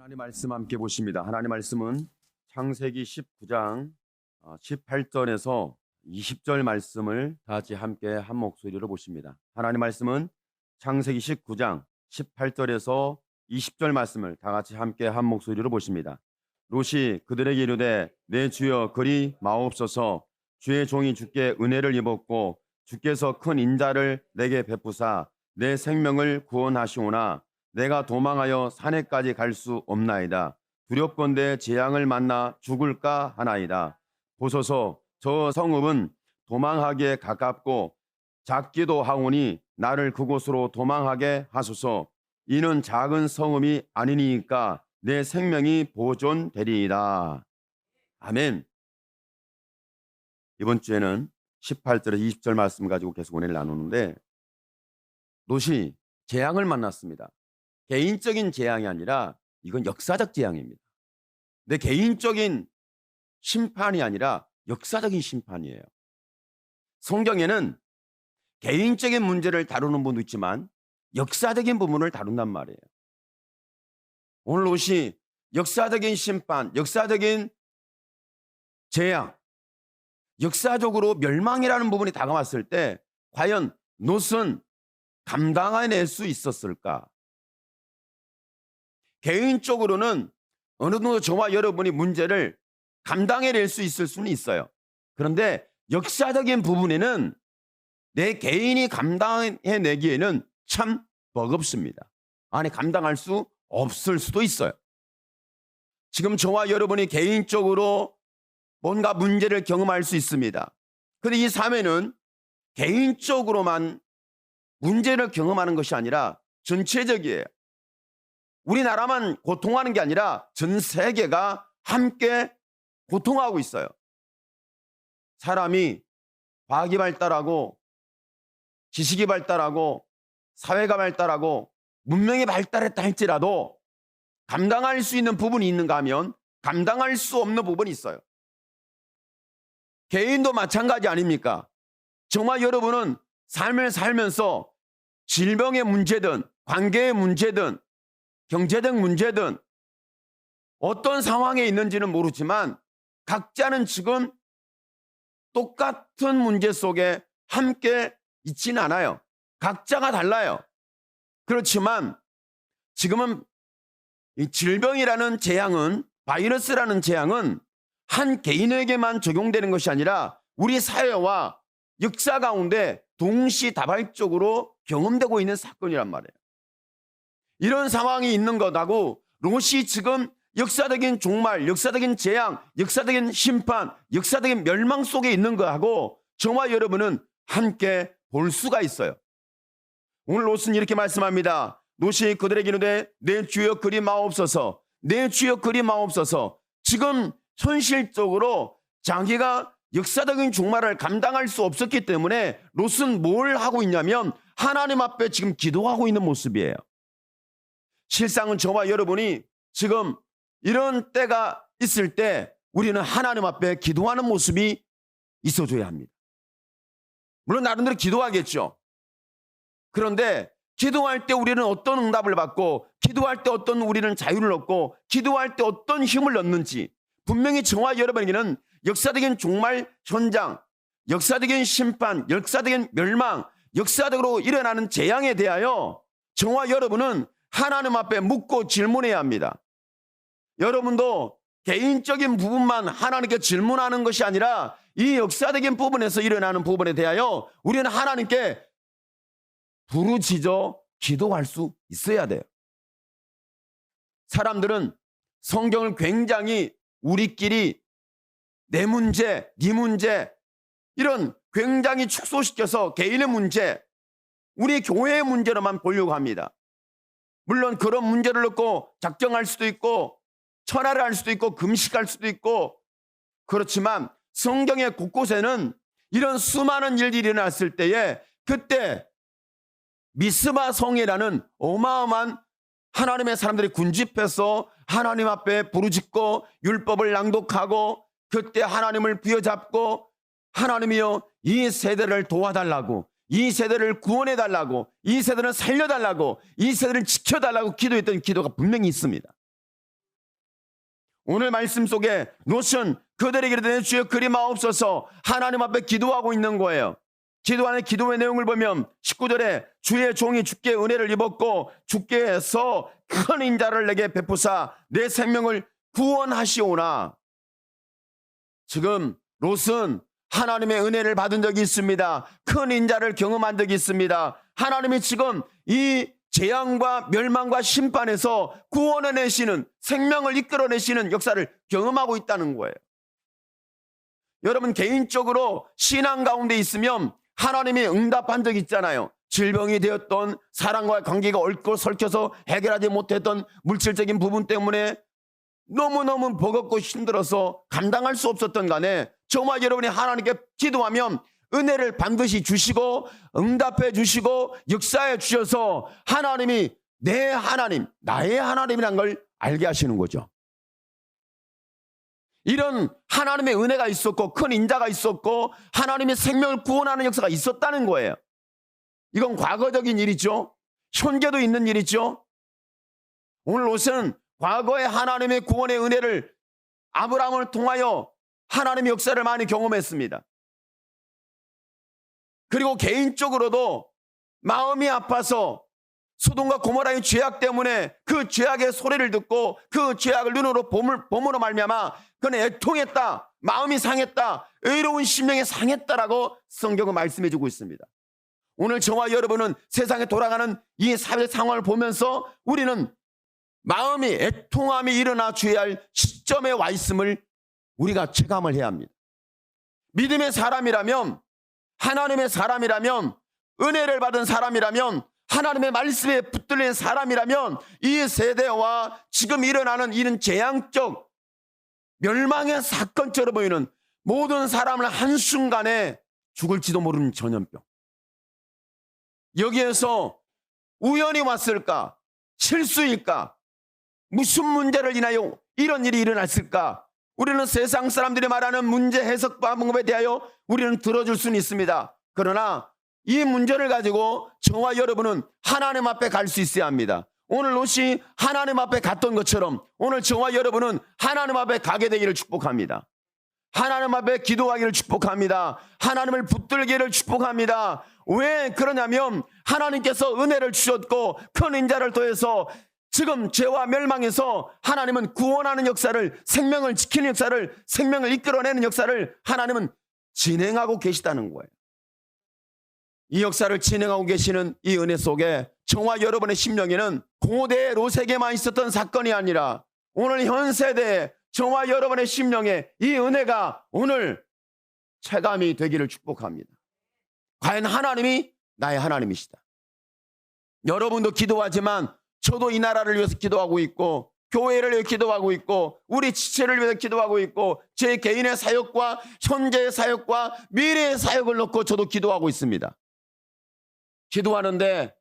하나님 말씀 함께 보십니다. 하나님 말씀은 창세기 19장 18절에서 20절 말씀을 다 같이 함께 한 목소리로 보십니다. 하나님 말씀은 창세기 19장 18절에서 20절 말씀을 다 같이 함께 한 목소리로 보십니다. 롯이 그들에게 이르되 내 주여 그리 마옵소서. 주의 종이 주께 은혜를 입었고 주께서 큰 인자를 내게 베푸사 내 생명을 구원하시오나 내가 도망하여 산에까지 갈 수 없나이다. 두렵건대 재앙을 만나 죽을까 하나이다. 보소서, 저 성읍은 도망하기에 가깝고 작기도 하오니 나를 그곳으로 도망하게 하소서. 이는 작은 성읍이 아니니까 내 생명이 보존되리이다. 아멘. 이번 주에는 18절에서 20절 말씀 가지고 계속 은혜를 나누는데, 롯이 재앙을 만났습니다. 개인적인 재앙이 아니라 이건 역사적 재앙입니다. 내 개인적인 심판이 아니라 역사적인 심판이에요. 성경에는 개인적인 문제를 다루는 분도 있지만 역사적인 부분을 다룬단 말이에요. 오늘 롯이 역사적인 심판, 역사적인 재앙, 역사적으로 멸망이라는 부분이 다가왔을 때 과연 롯은 감당해낼 수 있었을까? 개인적으로는 어느 정도 저와 여러분이 문제를 감당해낼 수 있을 수는 있어요. 그런데 역사적인 부분에는 내 개인이 감당해내기에는 참 버겁습니다. 아니, 감당할 수 없을 수도 있어요. 지금 저와 여러분이 개인적으로 뭔가 문제를 경험할 수 있습니다. 그런데 이 사회는 개인적으로만 문제를 경험하는 것이 아니라 전체적이에요. 우리나라만 고통하는 게 아니라 전 세계가 함께 고통하고 있어요. 사람이 과학이 발달하고 지식이 발달하고 사회가 발달하고 문명이 발달했다 할지라도 감당할 수 있는 부분이 있는가 하면 감당할 수 없는 부분이 있어요. 개인도 마찬가지 아닙니까? 정말 여러분은 삶을 살면서 질병의 문제든 관계의 문제든 경제적 문제든 어떤 상황에 있는지는 모르지만 각자는 지금 똑같은 문제 속에 함께 있지는 않아요. 각자가 달라요. 그렇지만 지금은 이 질병이라는 재앙은, 바이러스라는 재앙은 한 개인에게만 적용되는 것이 아니라 우리 사회와 역사 가운데 동시다발적으로 경험되고 있는 사건이란 말이에요. 이런 상황이 있는 것하고 롯이 지금 역사적인 종말, 역사적인 재앙, 역사적인 심판, 역사적인 멸망 속에 있는 것하고 저와 여러분은 함께 볼 수가 있어요. 오늘 롯은 이렇게 말씀합니다. 롯이 그들에게 이르되 내 주여 그리 마옵소서. 내 주여 그리 마옵소서. 지금 현실적으로 자기가 역사적인 종말을 감당할 수 없었기 때문에 롯은 뭘 하고 있냐면 하나님 앞에 지금 기도하고 있는 모습이에요. 실상은 저와 여러분이 지금 이런 때가 있을 때 우리는 하나님 앞에 기도하는 모습이 있어줘야 합니다. 물론 나름대로 기도하겠죠. 그런데 기도할 때 우리는 어떤 응답을 받고 기도할 때 어떤 우리는 자유를 얻고 기도할 때 어떤 힘을 얻는지 분명히 저와 여러분에게는 역사적인 종말 현장, 역사적인 심판, 역사적인 멸망, 역사적으로 일어나는 재앙에 대하여 저와 여러분은 하나님 앞에 묻고 질문해야 합니다. 여러분도 개인적인 부분만 하나님께 질문하는 것이 아니라 이 역사적인 부분에서 일어나는 부분에 대하여 우리는 하나님께 부르짖어 기도할 수 있어야 돼요. 사람들은 성경을 굉장히 우리끼리 내 문제, 네 문제 이런 굉장히 축소시켜서 개인의 문제, 우리 교회의 문제로만 보려고 합니다. 물론 그런 문제를 놓고 작정할 수도 있고 철회를 할 수도 있고 금식할 수도 있고 그렇지만 성경의 곳곳에는 이런 수많은 일들이 일어났을 때에 그때 미스바 성이라는 어마어마한 하나님의 사람들이 군집해서 하나님 앞에 부르짖고 율법을 낭독하고 그때 하나님을 부여잡고 하나님이여 이 세대를 도와달라고 이 세대를 구원해달라고 이 세대를 살려달라고 이 세대를 지켜달라고 기도했던 기도가 분명히 있습니다. 오늘 말씀 속에 롯은 그들에게 이르되 주여 그리마옵소서 하나님 앞에 기도하고 있는 거예요. 기도하는 기도의 내용을 보면 19절에 주의 종이 주께 은혜를 입었고 주께서 큰 인자를 내게 베푸사 내 생명을 구원하시오나. 지금 롯은 하나님의 은혜를 받은 적이 있습니다. 큰 인자를 경험한 적이 있습니다. 하나님이 지금 이 재앙과 멸망과 심판에서 구원해내시는, 생명을 이끌어내시는 역사를 경험하고 있다는 거예요. 여러분, 개인적으로 신앙 가운데 있으면 하나님이 응답한 적 있잖아요. 질병이 되었던, 사랑과의 관계가 얽고 설켜서 해결하지 못했던 물질적인 부분 때문에 너무너무 버겁고 힘들어서 감당할 수 없었던 간에 정말 여러분이 하나님께 기도하면 은혜를 반드시 주시고 응답해 주시고 역사해 주셔서 하나님이 내 하나님, 나의 하나님이란 걸 알게 하시는 거죠. 이런 하나님의 은혜가 있었고 큰 인자가 있었고 하나님의 생명을 구원하는 역사가 있었다는 거예요. 이건 과거적인 일이죠. 현재도 있는 일이죠. 오늘 롯은 과거에 하나님의 구원의 은혜를 아브라함을 통하여 하나님의 역사를 많이 경험했습니다. 그리고 개인적으로도 마음이 아파서 소돔과 고모라의 죄악 때문에 그 죄악의 소리를 듣고 그 죄악을 눈으로 봄으로 말미암아 그는 애통했다, 마음이 상했다, 의로운 심령이 상했다라고 성경은 말씀해 주고 있습니다. 오늘 저와 여러분은 세상에 돌아가는 이 사회 상황을 보면서 우리는 마음이 애통함이 일어나 줘야 할 시점에 와 있음을 우리가 체감을 해야 합니다. 믿음의 사람이라면, 하나님의 사람이라면, 은혜를 받은 사람이라면, 하나님의 말씀에 붙들린 사람이라면 이 세대와 지금 일어나는 이런 재앙적 멸망의 사건처럼 보이는 모든 사람을 한순간에 죽을지도 모르는 전염병, 여기에서 우연히 왔을까? 실수일까? 무슨 문제를 인하여 이런 일이 일어났을까? 우리는 세상 사람들이 말하는 문제 해석 방법에 대하여 우리는 들어줄 수는 있습니다. 그러나 이 문제를 가지고 저와 여러분은 하나님 앞에 갈 수 있어야 합니다. 오늘 롯이 하나님 앞에 갔던 것처럼 오늘 저와 여러분은 하나님 앞에 가게 되기를 축복합니다. 하나님 앞에 기도하기를 축복합니다. 하나님을 붙들기를 축복합니다. 왜 그러냐면 하나님께서 은혜를 주셨고 큰 인자를 더해서 지금 죄와 멸망에서 하나님은 구원하는 역사를, 생명을 지키는 역사를, 생명을 이끌어내는 역사를 하나님은 진행하고 계시다는 거예요. 이 역사를 진행하고 계시는 이 은혜 속에 저와 여러분의 심령에는 고대 롯에게만 있었던 사건이 아니라 오늘 현 세대에 저와 여러분의 심령에 이 은혜가 오늘 체감이 되기를 축복합니다. 과연 하나님이 나의 하나님이시다. 여러분도 기도하지만 저도 이 나라를 위해서 기도하고 있고 교회를 위해 기도하고 있고 우리 지체를 위해서 기도하고 있고 제 개인의 사역과 현재의 사역과 미래의 사역을 놓고 저도 기도하고 있습니다. 기도하는데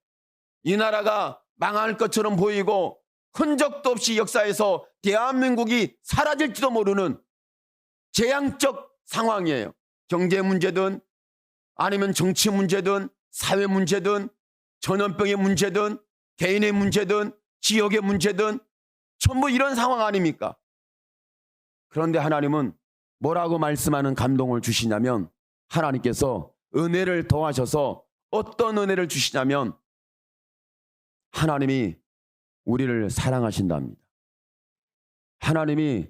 이 나라가 망할 것처럼 보이고 흔적도 없이 역사에서 대한민국이 사라질지도 모르는 재앙적 상황이에요. 경제 문제든 아니면 정치 문제든 사회 문제든 전염병의 문제든 개인의 문제든 지역의 문제든 전부 이런 상황 아닙니까? 그런데 하나님은 뭐라고 말씀하는 감동을 주시냐면 하나님께서 은혜를 더하셔서 어떤 은혜를 주시냐면 하나님이 우리를 사랑하신답니다. 하나님이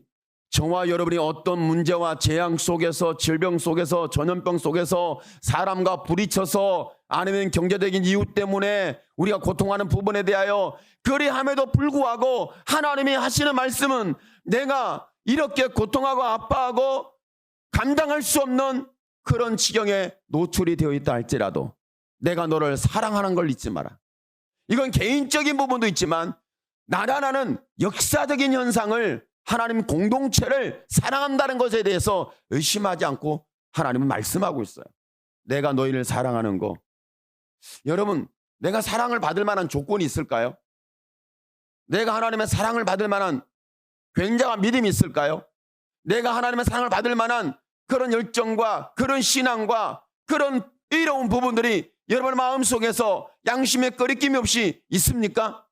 저와 여러분이 어떤 문제와 재앙 속에서 질병 속에서 전염병 속에서 사람과 부딪혀서 아니면 경제적인 이유 때문에 우리가 고통하는 부분에 대하여 그리함에도 불구하고 하나님이 하시는 말씀은 내가 이렇게 고통하고 아파하고 감당할 수 없는 그런 지경에 노출이 되어 있다 할지라도 내가 너를 사랑하는 걸 잊지 마라. 이건 개인적인 부분도 있지만 나라라는 역사적인 현상을 하나님 공동체를 사랑한다는 것에 대해서 의심하지 않고 하나님은 말씀하고 있어요. 내가 너희를 사랑하는 거. 여러분, 내가 사랑을 받을 만한 조건이 있을까요? 내가 하나님의 사랑을 받을 만한 굉장한 믿음이 있을까요? 내가 하나님의 사랑을 받을 만한 그런 열정과 그런 신앙과 그런 의로운 부분들이 여러분 마음속에서 양심의 거리낌이 없이 있습니까?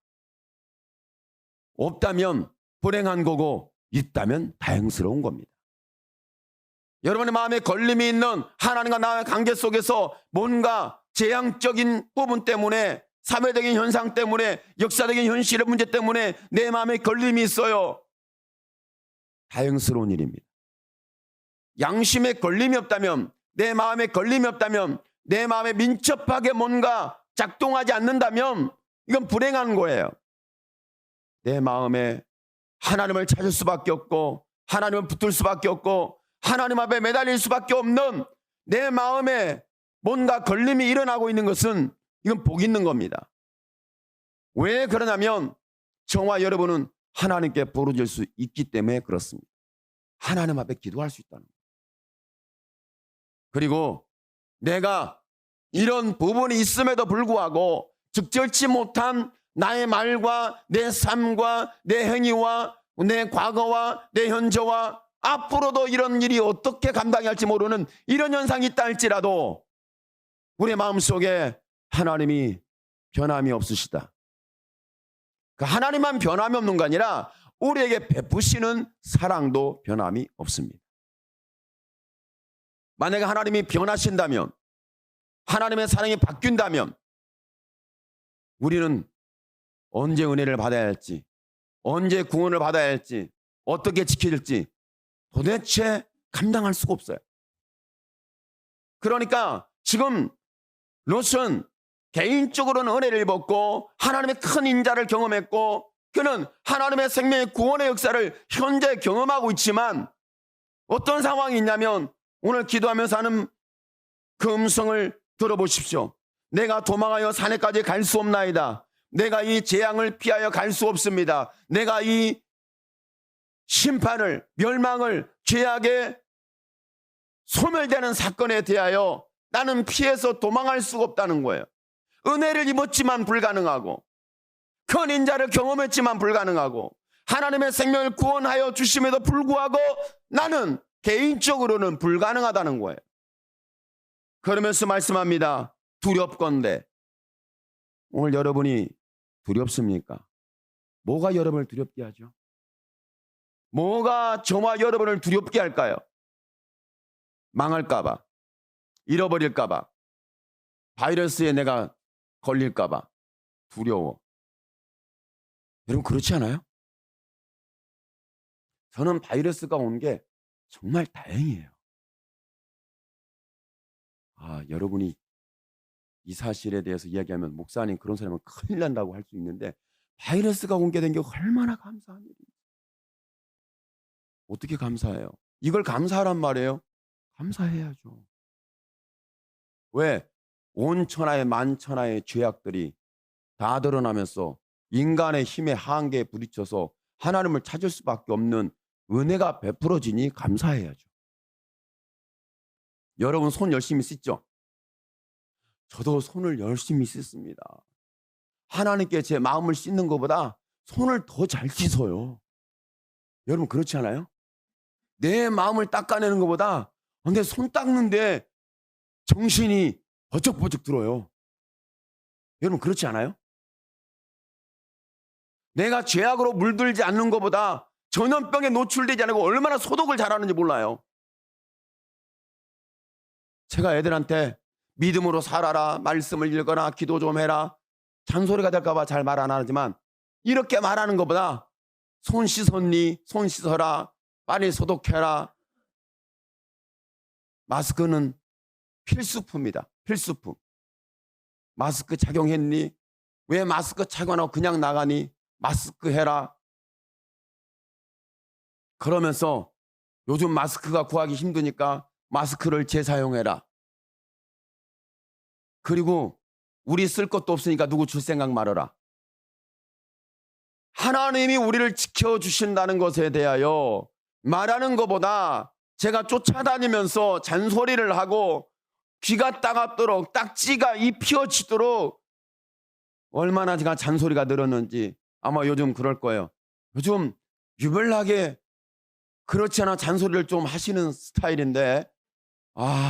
없다면 불행한 거고 있다면 다행스러운 겁니다. 여러분의 마음에 걸림이 있는 하나님과 나의 관계 속에서 뭔가 재앙적인 부분 때문에, 사회적인 현상 때문에, 역사적인 현실의 문제 때문에 내 마음에 걸림이 있어요. 다행스러운 일입니다. 양심에 걸림이 없다면, 내 마음에 걸림이 없다면, 내 마음에 민첩하게 뭔가 작동하지 않는다면 이건 불행한 거예요. 내 마음에 하나님을 찾을 수밖에 없고, 하나님을 붙들 수밖에 없고, 하나님 앞에 매달릴 수밖에 없는 내 마음에 뭔가 걸림이 일어나고 있는 것은 이건 복 있는 겁니다. 왜 그러냐면 저와 여러분은 하나님께 부르질 수 있기 때문에 그렇습니다. 하나님 앞에 기도할 수 있다는 거예요. 그리고 내가 이런 부분이 있음에도 불구하고 적절치 못한 나의 말과 내 삶과 내 행위와 내 과거와 내 현재와 앞으로도 이런 일이 어떻게 감당해야 할지 모르는 이런 현상이 있다 할지라도 우리의 마음속에 하나님이 변함이 없으시다. 그 하나님만 변함이 없는 거 아니라 우리에게 베푸시는 사랑도 변함이 없습니다. 만약에 하나님이 변하신다면, 하나님의 사랑이 바뀐다면 우리는 언제 은혜를 받아야 할지, 언제 구원을 받아야 할지, 어떻게 지켜질지 도대체 감당할 수가 없어요. 그러니까 지금 롯은 개인적으로는 은혜를 입었고 하나님의 큰 인자를 경험했고 그는 하나님의 생명의 구원의 역사를 현재 경험하고 있지만 어떤 상황이 있냐면 오늘 기도하면서 하는 그 음성을 들어보십시오. 내가 도망하여 산에까지 갈 수 없나이다. 내가 이 재앙을 피하여 갈 수 없습니다. 내가 이 심판을, 멸망을, 죄악에 소멸되는 사건에 대하여 나는 피해서 도망할 수가 없다는 거예요. 은혜를 입었지만 불가능하고 큰 인자를 경험했지만 불가능하고 하나님의 생명을 구원하여 주심에도 불구하고 나는 개인적으로는 불가능하다는 거예요. 그러면서 말씀합니다. 두렵건대. 오늘 여러분이 두렵습니까? 뭐가 여러분을 두렵게 하죠? 뭐가 저와 여러분을 두렵게 할까요? 망할까봐, 잃어버릴까봐, 바이러스에 내가 걸릴까봐 두려워. 여러분 그렇지 않아요? 저는 바이러스가 온 게 정말 다행이에요. 여러분이 이 사실에 대해서 이야기하면 목사님 그런 사람은 큰일 난다고 할 수 있는데 바이러스가 옮게 된 게 얼마나 감사한 일이에요. 어떻게 감사해요? 이걸 감사하란 말이에요? 감사해야죠. 왜? 온 천하의 만천하의 죄악들이 다 드러나면서 인간의 힘의 한계에 부딪혀서 하나님을 찾을 수밖에 없는 은혜가 베풀어지니 감사해야죠. 여러분 손 열심히 씻죠? 저도 손을 열심히 씻습니다. 하나님께 제 마음을 씻는 것보다 손을 더 잘 씻어요. 여러분 그렇지 않아요? 내 마음을 닦아내는 것보다 내 손 닦는데 정신이 버쩍버쩍 들어요. 여러분 그렇지 않아요? 내가 죄악으로 물들지 않는 것보다 전염병에 노출되지 않고 얼마나 소독을 잘하는지 몰라요. 제가 애들한테 믿음으로 살아라, 말씀을 읽어라, 기도 좀 해라, 잔소리가 될까 봐 잘 말 안 하지만 이렇게 말하는 것보다 손 씻었니? 손 씻어라, 빨리 소독해라. 마스크는 필수품이다. 필수품. 마스크 착용했니? 왜 마스크 착용하고 그냥 나가니? 마스크 해라. 그러면서 요즘 마스크가 구하기 힘드니까 마스크를 재사용해라. 그리고 우리 쓸 것도 없으니까 누구 줄 생각 말아라. 하나님이 우리를 지켜주신다는 것에 대하여 말하는 것보다 제가 쫓아다니면서 잔소리를 하고 귀가 따갑도록 딱지가 입혀지도록 얼마나 제가 잔소리가 늘었는지 아마 요즘 그럴 거예요. 요즘 유별나게 그렇지 않아 잔소리를 좀 하시는 스타일인데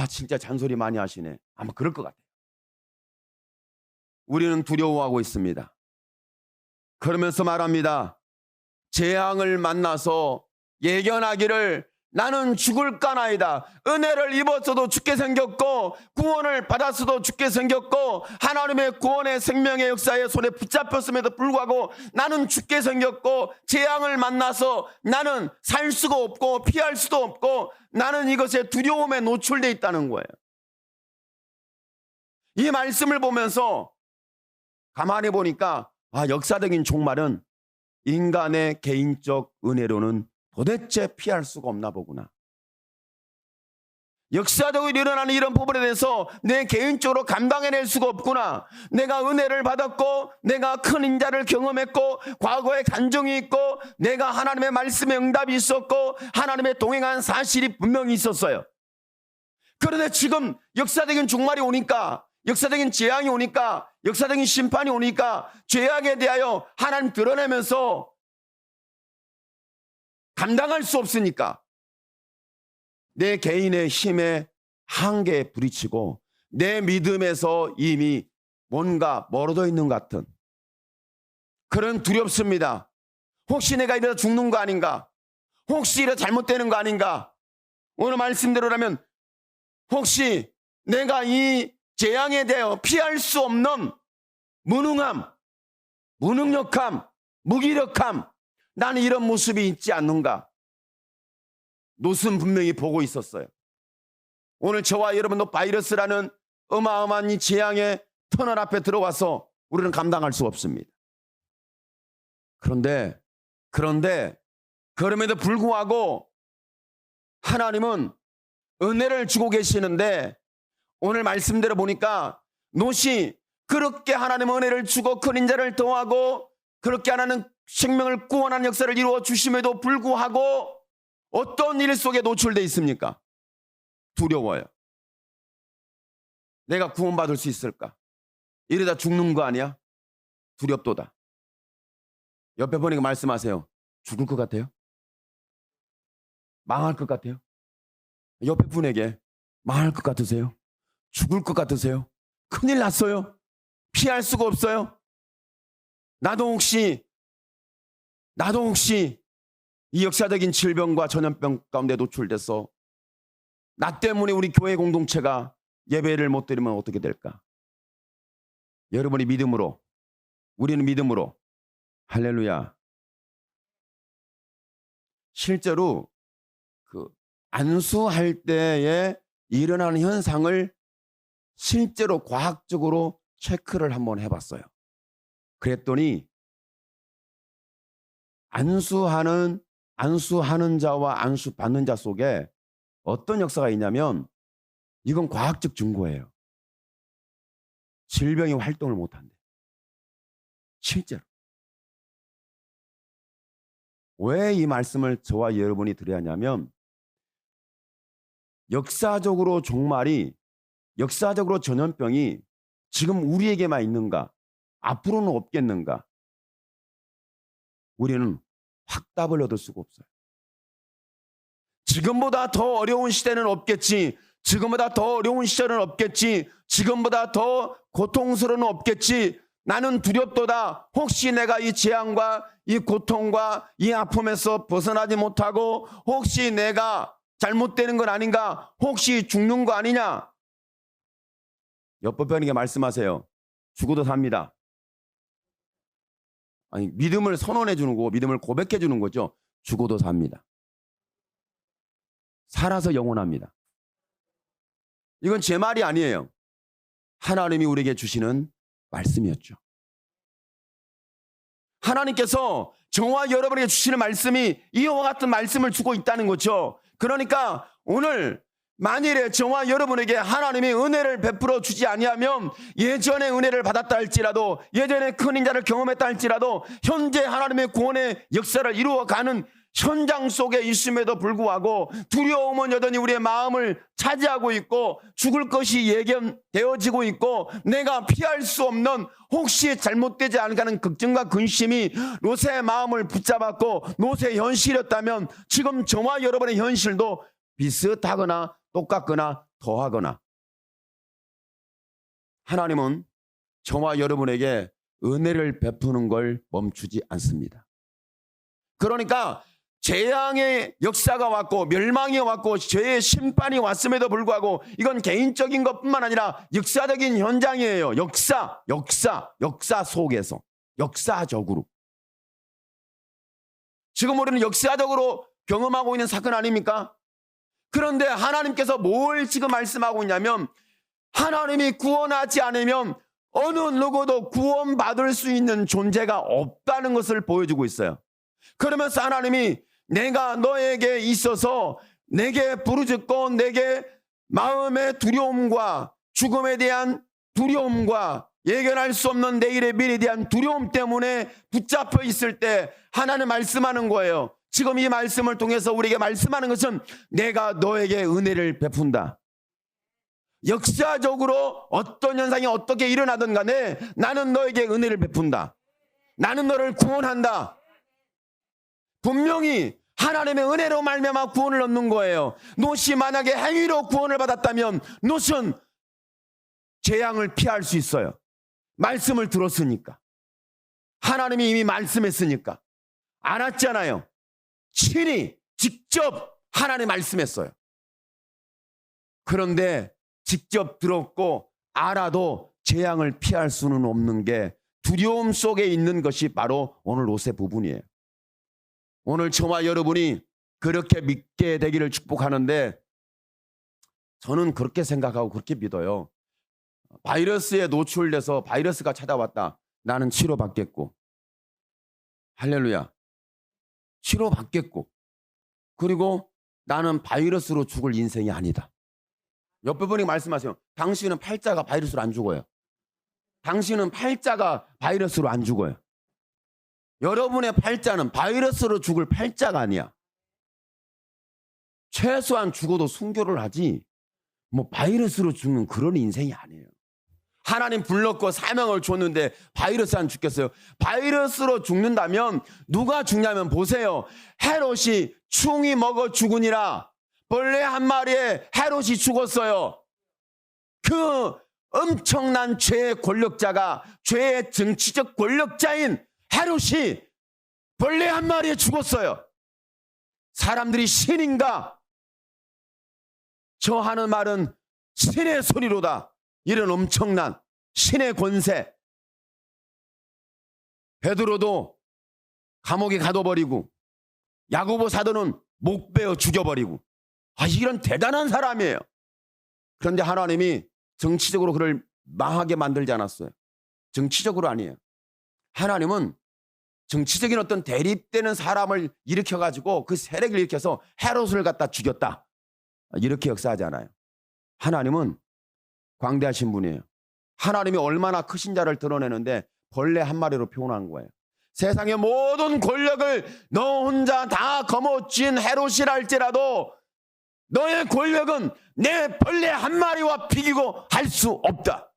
진짜 잔소리 많이 하시네. 아마 그럴 것 같아요. 우리는 두려워하고 있습니다. 그러면서 말합니다. 재앙을 만나서 예견하기를 나는 죽을까나이다. 은혜를 입었어도 죽게 생겼고 구원을 받았어도 죽게 생겼고 하나님의 구원의 생명의 역사에 손에 붙잡혔음에도 불구하고 나는 죽게 생겼고 재앙을 만나서 나는 살 수가 없고 피할 수도 없고 나는 이것에 두려움에 노출되어 있다는 거예요. 이 말씀을 보면서 가만히 보니까 역사적인 종말은 인간의 개인적 은혜로는 도대체 피할 수가 없나 보구나. 역사적으로 일어나는 이런 부분에 대해서 내 개인적으로 감당해낼 수가 없구나. 내가 은혜를 받았고 내가 큰 인자를 경험했고 과거에 간증이 있고 내가 하나님의 말씀에 응답이 있었고 하나님의 동행한 사실이 분명히 있었어요. 그런데 지금 역사적인 종말이 오니까, 역사적인 재앙이 오니까, 역사적인 심판이 오니까 죄악에 대하여 하나님 드러내면서 감당할 수 없으니까 내 개인의 힘에 한계에 부딪히고 내 믿음에서 이미 뭔가 멀어져 있는 것 같은 그런 두렵습니다. 혹시 내가 이러다 죽는 거 아닌가? 혹시 이러다 잘못되는 거 아닌가? 오늘 말씀대로라면 혹시 내가 이 재앙에 대하여 피할 수 없는 무능함, 무능력함, 무기력함, 나는 이런 모습이 있지 않는가? 롯은 분명히 보고 있었어요. 오늘 저와 여러분도 바이러스라는 어마어마한 이 재앙의 터널 앞에 들어와서 우리는 감당할 수 없습니다. 그런데 그럼에도 불구하고 하나님은 은혜를 주고 계시는데 오늘 말씀대로 보니까 롯이 그렇게 하나님의 은혜를 주고 큰 인자를 더하고 그렇게 하나님 생명을 구원하는 역사를 이루어 주심에도 불구하고 어떤 일 속에 노출되어 있습니까? 두려워요. 내가 구원받을 수 있을까? 이러다 죽는 거 아니야? 두렵도다. 옆에 보니까 말씀하세요. 죽을 것 같아요? 망할 것 같아요? 옆에 분에게 망할 것 같으세요? 죽을 것 같으세요? 큰일 났어요? 피할 수가 없어요? 나도 혹시 이 역사적인 질병과 전염병 가운데 노출돼서 나 때문에 우리 교회 공동체가 예배를 못 드리면 어떻게 될까? 여러분이 믿음으로, 우리는 믿음으로, 할렐루야. 실제로 안수할 때에 일어나는 현상을 실제로 과학적으로 체크를 한번 해봤어요. 그랬더니 안수하는 자와 안수받는 자 속에 어떤 역사가 있냐면 이건 과학적 증거예요. 질병이 활동을 못한대. 실제로. 왜 이 말씀을 저와 여러분이 드려야 하냐면 역사적으로 종말이, 역사적으로 전염병이 지금 우리에게만 있는가? 앞으로는 없겠는가? 우리는 확답을 얻을 수가 없어요. 지금보다 더 어려운 시대는 없겠지. 지금보다 더 어려운 시절은 없겠지. 지금보다 더 고통스러운 없겠지. 나는 두렵도다. 혹시 내가 이 재앙과 이 고통과 이 아픔에서 벗어나지 못하고 혹시 내가 잘못되는 건 아닌가? 혹시 죽는 거 아니냐? 옆에 분에게 말씀하세요. 죽어도 삽니다. 아니, 믿음을 선언해 주는 거고 믿음을 고백해 주는 거죠. 죽어도 삽니다. 살아서 영원합니다. 이건 제 말이 아니에요. 하나님이 우리에게 주시는 말씀이었죠. 하나님께서 저와 여러분에게 주시는 말씀이 이와 같은 말씀을 주고 있다는 거죠. 그러니까 오늘 만일에 저와 여러분에게 하나님이 은혜를 베풀어 주지 아니하면 예전에 은혜를 받았다 할지라도 예전에 큰 인자를 경험했다 할지라도 현재 하나님의 구원의 역사를 이루어가는 현장 속에 있음에도 불구하고 두려움은 여전히 우리의 마음을 차지하고 있고 죽을 것이 예견되어지고 있고 내가 피할 수 없는 혹시 잘못되지 않을까 하는 걱정과 근심이 롯의 마음을 붙잡았고 롯의 현실이었다면 지금 저와 여러분의 현실도 비슷하거나 똑같거나 더하거나 하나님은 저와 여러분에게 은혜를 베푸는 걸 멈추지 않습니다. 그러니까 재앙의 역사가 왔고 멸망이 왔고 죄의 심판이 왔음에도 불구하고 이건 개인적인 것뿐만 아니라 역사적인 현장이에요. 역사 속에서 역사적으로. 지금 우리는 역사적으로 경험하고 있는 사건 아닙니까? 그런데 하나님께서 뭘 지금 말씀하고 있냐면 하나님이 구원하지 않으면 어느 누구도 구원받을 수 있는 존재가 없다는 것을 보여주고 있어요. 그러면서 하나님이 내가 너에게 있어서 내게 부르짖고 내게 마음의 두려움과 죽음에 대한 두려움과 예견할 수 없는 내일의 미래에 대한 두려움 때문에 붙잡혀 있을 때 하나님 말씀하는 거예요. 지금 이 말씀을 통해서 우리에게 말씀하는 것은 내가 너에게 은혜를 베푼다. 역사적으로 어떤 현상이 어떻게 일어나든 간에 나는 너에게 은혜를 베푼다. 나는 너를 구원한다. 분명히 하나님의 은혜로 말미암아 구원을 얻는 거예요. 롯이 만약에 행위로 구원을 받았다면 롯은 재앙을 피할 수 있어요. 말씀을 들었으니까. 하나님이 이미 말씀했으니까. 알았잖아요. 친히 직접 하나님 말씀했어요. 그런데 직접 들었고 알아도 재앙을 피할 수는 없는 게 두려움 속에 있는 것이 바로 오늘 롯의 부분이에요. 오늘 저와 여러분이 그렇게 믿게 되기를 축복하는데 저는 그렇게 생각하고 그렇게 믿어요. 바이러스에 노출돼서 바이러스가 찾아왔다. 나는 치료받겠고 할렐루야. 치료받겠고 그리고 나는 바이러스로 죽을 인생이 아니다. 옆에 분이 말씀하세요. 당신은 팔자가 바이러스로 안 죽어요. 당신은 팔자가 바이러스로 안 죽어요. 여러분의 팔자는 바이러스로 죽을 팔자가 아니야. 최소한 죽어도 순교를 하지 뭐 바이러스로 죽는 그런 인생이 아니에요. 하나님 불렀고 사명을 줬는데 바이러스 안 죽겠어요? 바이러스로 죽는다면 누가 죽냐면 보세요. 헤롯이 충이 먹어 죽으니라. 벌레 한 마리에 헤롯이 죽었어요. 그 엄청난 죄의 권력자가 죄의 정치적 권력자인 헤롯이 벌레 한 마리에 죽었어요. 사람들이 신인가? 저 하는 말은 신의 소리로다. 이런 엄청난 신의 권세. 베드로도 감옥에 가둬버리고 야고보 사도는 목 베어 죽여버리고 이런 대단한 사람이에요. 그런데 하나님이 정치적으로 그를 망하게 만들지 않았어요. 정치적으로 아니에요. 하나님은 정치적인 어떤 대립되는 사람을 일으켜가지고 그 세력을 일으켜서 헤롯을 갖다 죽였다. 이렇게 역사하지 않아요. 하나님은 광대하신 분이에요. 하나님이 얼마나 크신 자를 드러내는데 벌레 한 마리로 표현한 거예요. 세상의 모든 권력을 너 혼자 다 거머쥔 헤롯이라 할지라도 너의 권력은 내 벌레 한 마리와 비기고 할 수 없다.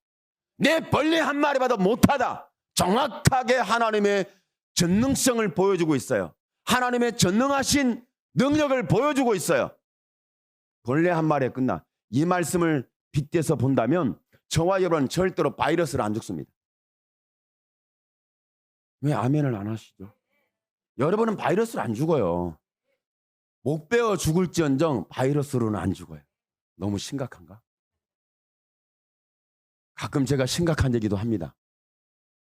내 벌레 한 마리보다 못하다. 정확하게 하나님의 전능성을 보여주고 있어요. 하나님의 전능하신 능력을 보여주고 있어요. 벌레 한 마리에 끝나. 이 말씀을 빗대서 본다면 저와 여러분은 절대로 바이러스를 안 죽습니다. 왜 아멘을 안 하시죠? 여러분은 바이러스를 안 죽어요. 목 베어 죽을지언정 바이러스로는 안 죽어요. 너무 심각한가? 가끔 제가 심각한 얘기도 합니다.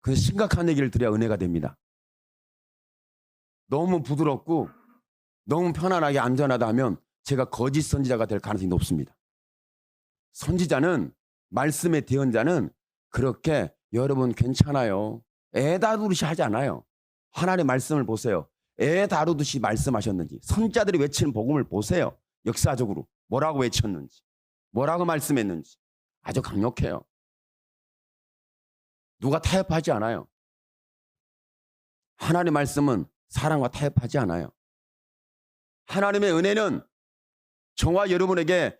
그 심각한 얘기를 드려야 은혜가 됩니다. 너무 부드럽고 너무 편안하게 안전하다 하면 제가 거짓 선지자가 될 가능성이 높습니다. 선지자는 말씀의 대언자는 그렇게 여러분 괜찮아요. 애 다루듯이 하지 않아요. 하나님의 말씀을 보세요. 애 다루듯이 말씀하셨는지 선지자들이 외치는 복음을 보세요. 역사적으로 뭐라고 외쳤는지 뭐라고 말씀했는지 아주 강력해요. 누가 타협하지 않아요. 하나님의 말씀은 사람과 타협하지 않아요. 하나님의 은혜는 저와 여러분에게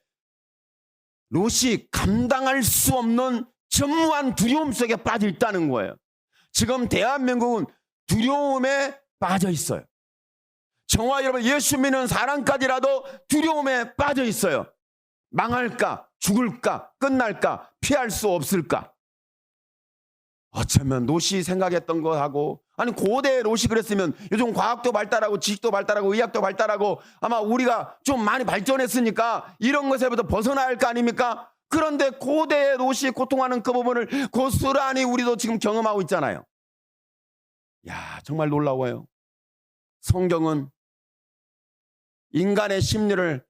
롯이 감당할 수 없는 전무한 두려움 속에 빠져 있다는 거예요. 지금 대한민국은 두려움에 빠져 있어요. 저와 여러분 예수 믿는 사람까지라도 두려움에 빠져 있어요. 망할까? 죽을까? 끝날까? 피할 수 없을까? 어쩌면 롯이 생각했던 거하고, 아니 고대 롯이 그랬으면 요즘 과학도 발달하고 지식도 발달하고 의학도 발달하고 아마 우리가 좀 많이 발전했으니까 이런 것에부터 벗어나야 할 거 아닙니까? 그런데 고대 롯이 고통하는 그 부분을 고스란히 우리도 지금 경험하고 있잖아요. 야, 정말 놀라워요. 성경은 인간의 심리를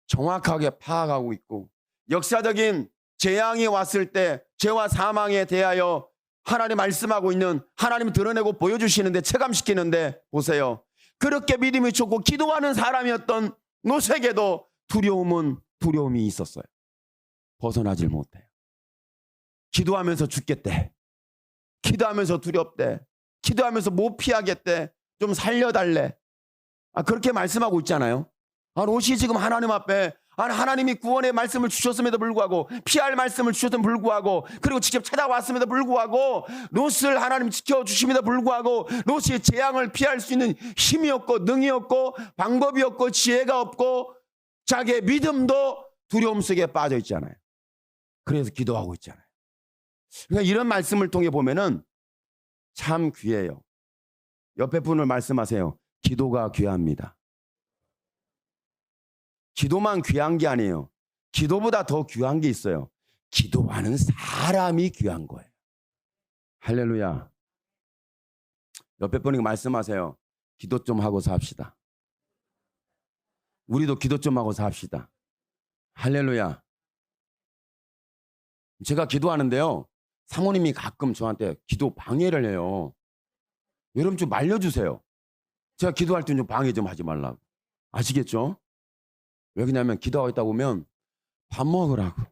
정확하게 파악하고 있고, 역사적인 재앙이 왔을 때 죄와 사망에 대하여 하나님 말씀하고 있는, 하나님 드러내고 보여주시는데, 체감시키는데, 보세요. 그렇게 믿음이 좋고 기도하는 사람이었던 롯에게도 두려움이 있었어요. 벗어나질 못해요. 기도하면서 죽겠대. 기도하면서 두렵대. 기도하면서 못 피하겠대. 좀 살려달래. 그렇게 말씀하고 있잖아요. 롯이 지금 하나님 앞에, 하나님이 구원의 말씀을 주셨음에도 불구하고, 피할 말씀을 주셨음에도 불구하고, 그리고 직접 찾아왔음에도 불구하고, 롯을 하나님 지켜주심에도 불구하고, 롯이 재앙을 피할 수 있는 힘이 없고 능이 없고 방법이 없고 지혜가 없고 자기의 믿음도 두려움 속에 빠져 있잖아요. 그래서 기도하고 있잖아요. 그러니까 이런 말씀을 통해 보면은 참 귀해요. 옆에 분을 말씀하세요. 기도가 귀합니다. 기도만 귀한 게 아니에요. 기도보다 더 귀한 게 있어요. 기도하는 사람이 귀한 거예요. 할렐루야. 옆에 분에게 말씀하세요. 기도 좀 하고 삽시다. 우리도 기도 좀 하고 삽시다. 할렐루야. 제가 기도하는데요, 사모님이 가끔 저한테 기도 방해를 해요. 여러분 좀 말려주세요. 제가 기도할 때 좀 방해 좀 하지 말라고. 아시겠죠? 왜 그러냐면 기도하고 있다 보면 밥 먹으라고.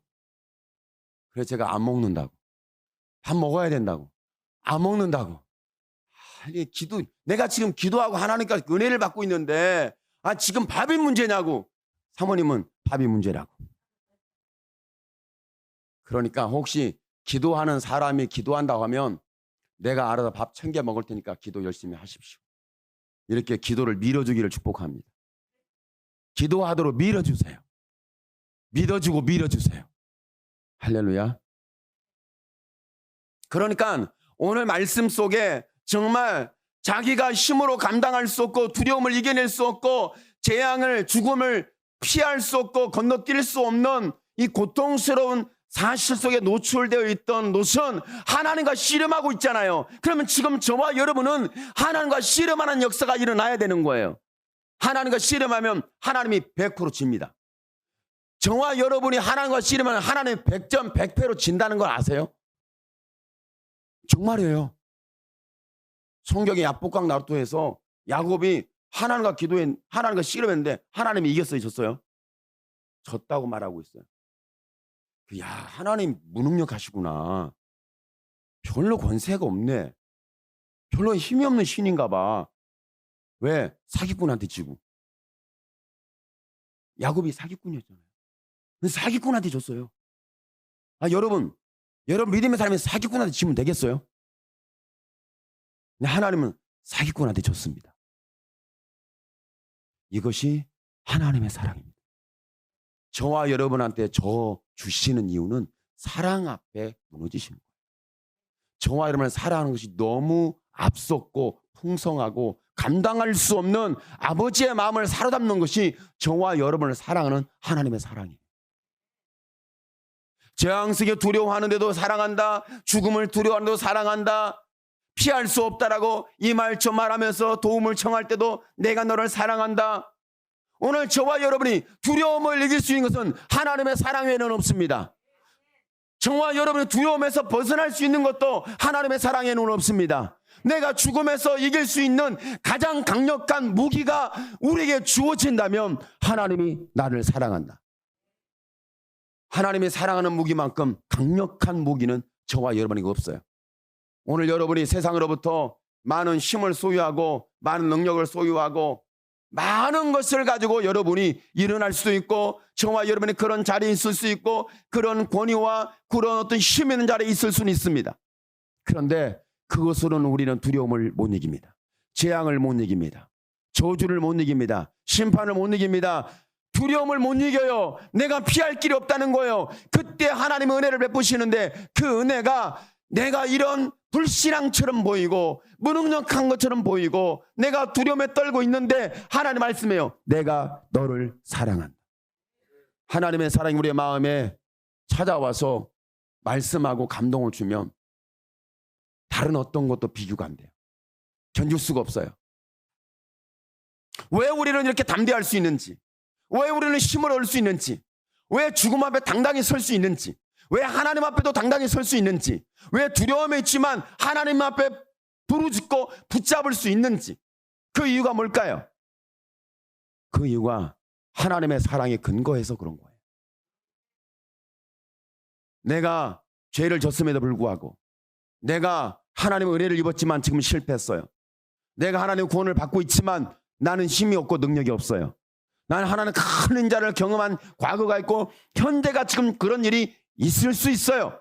그래서 제가 안 먹는다고. 밥 먹어야 된다고. 안 먹는다고. 내가 지금 기도하고 하나님께 은혜를 받고 있는데 지금 밥이 문제냐고. 사모님은 밥이 문제라고. 그러니까 혹시 기도하는 사람이 기도한다고 하면 내가 알아서 밥 1000개 먹을 테니까 기도 열심히 하십시오. 이렇게 기도를 밀어주기를 축복합니다. 기도하도록 밀어주세요. 믿어주고 밀어주세요. 할렐루야. 그러니까 오늘 말씀 속에 정말 자기가 힘으로 감당할 수 없고 두려움을 이겨낼 수 없고 재앙을, 죽음을 피할 수 없고 건너뛸 수 없는 이 고통스러운 사실 속에 노출되어 있던 롯은 하나님과 씨름하고 있잖아요. 그러면 지금 저와 여러분은 하나님과 씨름하는 역사가 일어나야 되는 거예요. 하나님과 씨름하면 하나님이 100% 집니다. 저와 여러분이 하나님과 씨름하면 하나님이 100점 100패로 진다는 걸 아세요? 정말이에요. 성경의 야복강 나루토에서 야곱이 하나님과 씨름했는데 하나님이 이겼어요, 졌어요? 졌다고 말하고 있어요. 야, 하나님 무능력하시구나. 별로 권세가 없네. 별로 힘이 없는 신인가 봐. 왜? 사기꾼한테 지고. 야곱이 사기꾼이었잖아요. 사기꾼한테 졌어요. 여러분 믿음의 삶에 사기꾼한테 지면 되겠어요? 근데 하나님은 사기꾼한테 졌습니다. 이것이 하나님의 사랑입니다. 저와 여러분한테 저 주시는 이유는 사랑 앞에 무너지시는 거예요. 저와 여러분을 사랑하는 것이 너무 앞섰고 풍성하고 감당할 수 없는 아버지의 마음을 사로잡는 것이 저와 여러분을 사랑하는 하나님의 사랑이에요. 재앙 속에 두려워하는데도 사랑한다. 죽음을 두려워하는데도 사랑한다. 피할 수 없다라고 이 말 저 말하면서 도움을 청할 때도 내가 너를 사랑한다. 오늘 저와 여러분이 두려움을 이길 수 있는 것은 하나님의 사랑 외에는 없습니다. 저와 여러분이 두려움에서 벗어날 수 있는 것도 하나님의 사랑에는 없습니다. 내가 죽음에서 이길 수 있는 가장 강력한 무기가 우리에게 주어진다면 하나님이 나를 사랑한다. 하나님이 사랑하는 무기만큼 강력한 무기는 저와 여러분에게 없어요. 오늘 여러분이 세상으로부터 많은 힘을 소유하고 많은 능력을 소유하고 많은 것을 가지고 여러분이 일어날 수도 있고 저와 여러분이 그런 자리에 있을 수 있고 그런 권위와 그런 어떤 힘 있는 자리에 있을 수는 있습니다. 그런데 그것으로는 우리는 두려움을 못 이깁니다. 재앙을 못 이깁니다. 저주를 못 이깁니다. 심판을 못 이깁니다. 두려움을 못 이겨요. 내가 피할 길이 없다는 거예요. 그때 하나님의 은혜를 베푸시는데 그 은혜가 내가 이런 불신앙처럼 보이고 무능력한 것처럼 보이고 내가 두려움에 떨고 있는데 하나님 말씀해요. 내가 너를 사랑한다. 하나님의 사랑이 우리의 마음에 찾아와서 말씀하고 감동을 주면 다른 어떤 것도 비교가 안 돼요. 견딜 수가 없어요. 왜 우리는 이렇게 담대할 수 있는지, 왜 우리는 힘을 얻을 수 있는지, 왜 죽음 앞에 당당히 설 수 있는지, 왜 하나님 앞에도 당당히 설 수 있는지, 왜 두려움에 있지만 하나님 앞에 부르짖고 붙잡을 수 있는지, 그 이유가 뭘까요? 그 이유가 하나님의 사랑에 근거해서 그런 거예요. 내가 죄를 졌음에도 불구하고, 내가 하나님의 은혜를 입었지만 지금 실패했어요. 내가 하나님의 구원을 받고 있지만 나는 힘이 없고 능력이 없어요. 나는 하나님 큰 인자를 경험한 과거가 있고 현재가 지금 그런 일이 있을 수 있어요.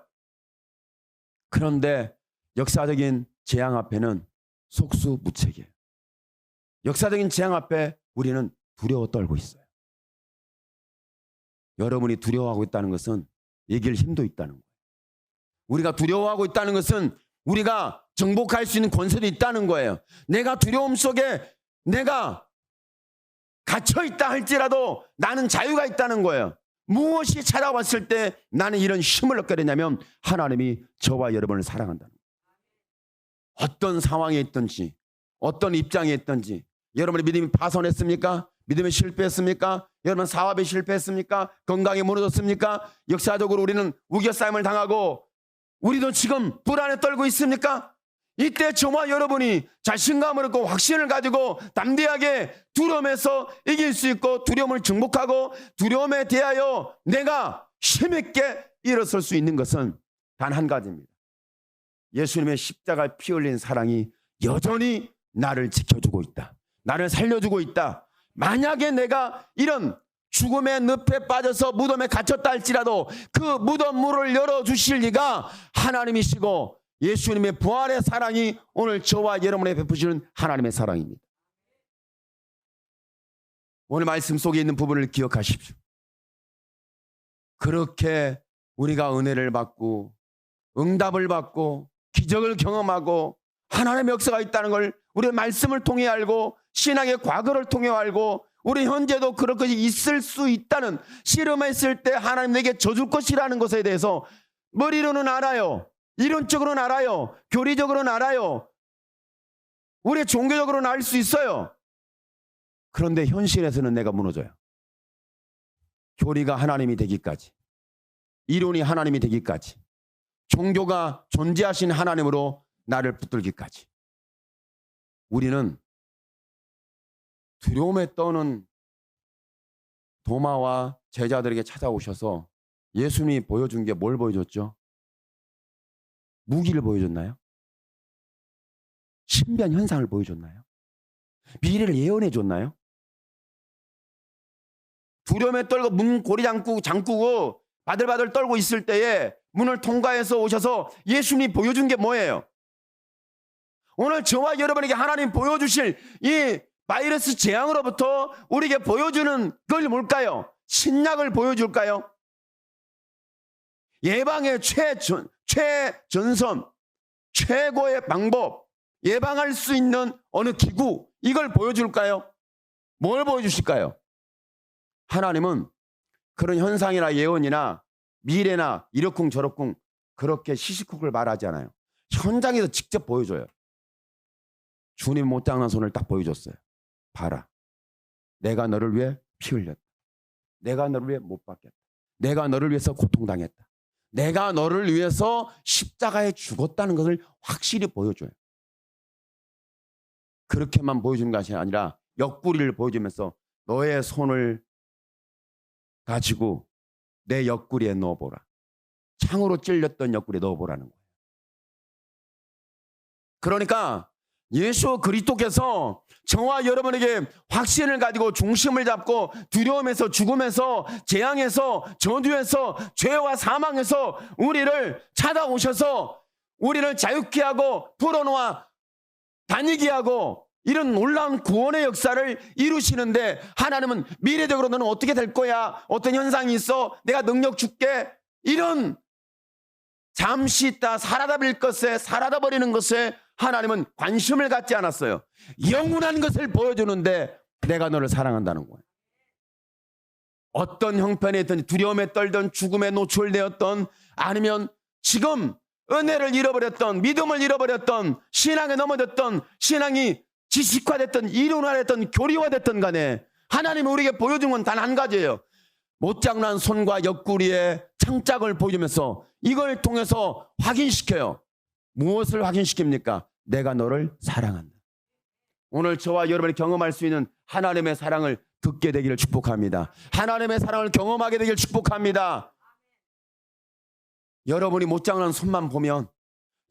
그런데 역사적인 재앙 앞에는 속수무책이에요. 역사적인 재앙 앞에 우리는 두려워 떨고 있어요. 여러분이 두려워하고 있다는 것은 이길 힘도 있다는 거예요. 우리가 두려워하고 있다는 것은 우리가 정복할 수 있는 권세도 있다는 거예요. 내가 두려움 속에 내가 갇혀있다 할지라도 나는 자유가 있다는 거예요. 무엇이 찾아왔을 때 나는 이런 힘을 얻게 되냐면 하나님이 저와 여러분을 사랑한다는 거예요. 어떤 상황에 있든지 어떤 입장에 있든지 여러분의 믿음이 파손했습니까? 믿음에 실패했습니까? 여러분 사업에 실패했습니까? 건강에 무너졌습니까? 역사적으로 우리는 우겨싸임을 당하고 우리도 지금 불안에 떨고 있습니까? 이때 저와 여러분이 자신감을 얻고 확신을 가지고 담대하게 두려움에서 이길 수 있고 두려움을 정복하고 두려움에 대하여 내가 힘있게 일어설 수 있는 것은 단 한 가지입니다. 예수님의 십자가에 피 흘린 사랑이 여전히 나를 지켜주고 있다. 나를 살려주고 있다. 만약에 내가 이런 죽음의 늪에 빠져서 무덤에 갇혔다 할지라도 그 무덤 문을 열어주실 이가 하나님이시고 예수님의 부활의 사랑이 오늘 저와 여러분에 베푸시는 하나님의 사랑입니다. 오늘 말씀 속에 있는 부분을 기억하십시오. 그렇게 우리가 은혜를 받고 응답을 받고 기적을 경험하고 하나님의 역사가 있다는 걸 우리의 말씀을 통해 알고 신앙의 과거를 통해 알고 우리 현재도 그런 것이 있을 수 있다는 실험했을 때 하나님 내게 져줄 것이라는 것에 대해서 머리로는 알아요. 이론적으로는 알아요. 교리적으로는 알아요. 우리 종교적으로는 알 수 있어요. 그런데 현실에서는 내가 무너져요. 교리가 하나님이 되기까지, 이론이 하나님이 되기까지, 종교가 존재하신 하나님으로 나를 붙들기까지 우리는 두려움에 떠는 도마와 제자들에게 찾아오셔서 예수님이 보여준 게 뭘 보여줬죠? 무기를 보여줬나요? 신비한 현상을 보여줬나요? 미래를 예언해 줬나요? 두려움에 떨고 문 고리 잠그고 바들바들 떨고 있을 때에 문을 통과해서 오셔서 예수님이 보여준 게 뭐예요? 오늘 저와 여러분에게 하나님 보여주실 이 바이러스 재앙으로부터 우리에게 보여주는 걸 뭘까요? 신약을 보여줄까요? 예방의 최전선, 최고의 방법, 예방할 수 있는 어느 기구, 이걸 보여줄까요? 뭘 보여주실까요? 하나님은 그런 현상이나 예언이나 미래나 이러쿵 저러쿵 그렇게 시시콜콜 말하지 않아요. 현장에서 직접 보여줘요. 주님 못장난 손을 딱 보여줬어요. 봐라. 내가 너를 위해 피 흘렸다. 내가 너를 위해 못 박겠다. 내가 너를 위해서 고통당했다. 내가 너를 위해서 십자가에 죽었다는 것을 확실히 보여줘요. 그렇게만 보여주는 것이 아니라 옆구리를 보여주면서 너의 손을 가지고 내 옆구리에 넣어보라. 창으로 찔렸던 옆구리에 넣어보라는 거예요. 그러니까 예수 그리스도께서 저와 여러분에게 확신을 가지고 중심을 잡고 두려움에서 죽음에서 재앙에서 저주에서 죄와 사망에서 우리를 찾아오셔서 우리를 자유케 하고 풀어놓아 다니게 하고 이런 놀라운 구원의 역사를 이루시는데 하나님은 미래적으로 너는 어떻게 될 거야? 어떤 현상이 있어? 내가 능력 줄게? 이런 잠시 있다 사라져 버리는 것에 하나님은 관심을 갖지 않았어요. 영원한 것을 보여주는데 내가 너를 사랑한다는 거예요. 어떤 형편에 있든 두려움에 떨던 죽음에 노출되었던 아니면 지금 은혜를 잃어버렸던 믿음을 잃어버렸던 신앙에 넘어졌던 신앙이 지식화됐던 이론화됐던 교리화됐던 간에 하나님이 우리에게 보여준 건 단 한 가지예요. 못장난 손과 옆구리에 창짝을 보여주면서 이걸 통해서 확인시켜요. 무엇을 확인시킵니까? 내가 너를 사랑한다. 오늘 저와 여러분이 경험할 수 있는 하나님의 사랑을 듣게 되기를 축복합니다. 하나님의 사랑을 경험하게 되기를 축복합니다. 여러분이 못장난 손만 보면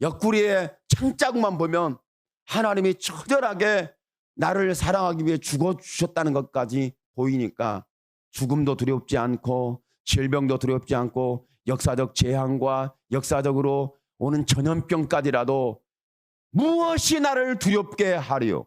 옆구리에 창자국만 보면 하나님이 처절하게 나를 사랑하기 위해 죽어주셨다는 것까지 보이니까 죽음도 두렵지 않고 질병도 두렵지 않고 역사적 재앙과 역사적으로 오는 전염병까지라도 무엇이 나를 두렵게 하리요.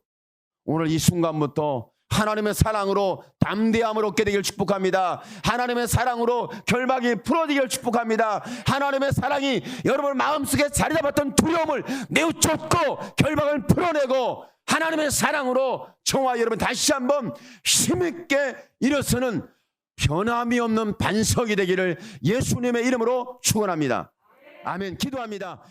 오늘 이 순간부터 하나님의 사랑으로 담대함을 얻게 되길 축복합니다. 하나님의 사랑으로 결박이 풀어지길 축복합니다. 하나님의 사랑이 여러분 마음속에 자리 잡았던 두려움을 내어쫓고 결박을 풀어내고 하나님의 사랑으로 저와 여러분 다시 한번 힘있게 일어서는 변함이 없는 반석이 되기를 예수님의 이름으로 축원합니다. 아멘. 기도합니다.